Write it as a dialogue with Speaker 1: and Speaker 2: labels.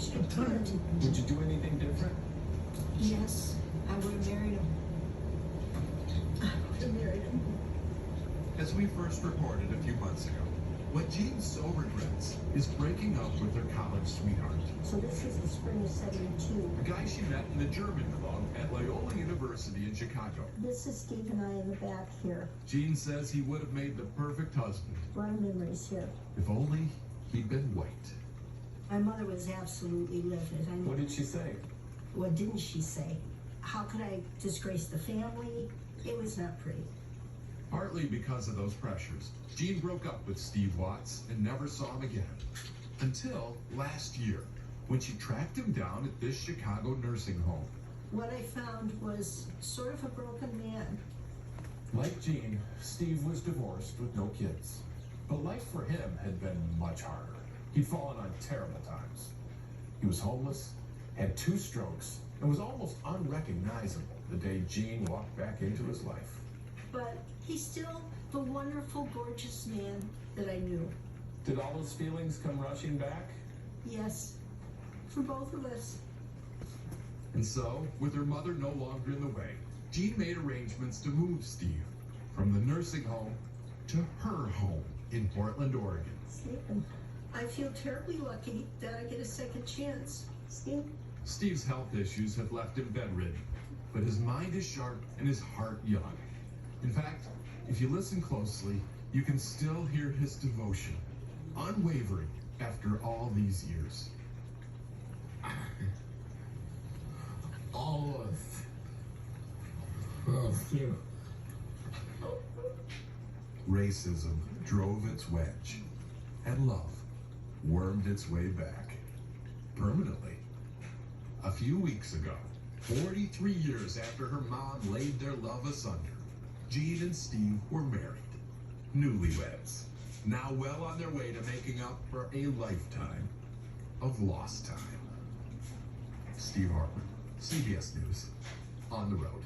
Speaker 1: divorced her.
Speaker 2: Would you do anything different?
Speaker 1: Yes, I would have married him. I would have married him.
Speaker 3: As we first reported a few months ago, what Jean so regrets is breaking up with her college sweetheart,
Speaker 1: So this is the spring of '72.
Speaker 3: a guy she met in the German club at Loyola University in Chicago.
Speaker 1: This is Steve and I in the back here.
Speaker 3: Jean says he would have made the perfect husband
Speaker 1: A lot of memories here.
Speaker 3: if only he'd been white.
Speaker 1: My mother was absolutely livid.
Speaker 2: What did she say?
Speaker 1: What didn't she say? How could I disgrace the family? It was not pretty.
Speaker 3: Partly because of those pressures, Jean broke up with Steve Watts and never saw him again. Until last year, when she tracked him down at this Chicago nursing home.
Speaker 1: What I found was sort of a broken man.
Speaker 2: Like Jean, Steve was divorced with no kids. But life for him had been much harder. He'd fallen on terrible times. He was homeless, had 2 strokes, and was almost unrecognizable the day Jean walked back into his life.
Speaker 1: But he's still the wonderful, gorgeous man that I knew.
Speaker 2: Did all those feelings come rushing back?
Speaker 1: Yes, for both of us.
Speaker 3: And so, with her mother no longer in the way, Jean made arrangements to move Steve from the nursing home to her home in Portland, Oregon.
Speaker 1: Stephen, I feel terribly lucky that I get a second chance. Steve?
Speaker 3: Steve's health issues have left him bedridden, but his mind is sharp and his heart young. In fact, if you listen closely, you can still hear his devotion, unwavering after all these years.
Speaker 4: All of you.
Speaker 3: Racism drove its wedge, and love wormed its way back, permanently. A few weeks ago, 43 years after her mom laid their love asunder, Jean and Steve were married, newlyweds, now well on their way to making up for a lifetime of lost time. Steve Hartman, CBS News, on the road.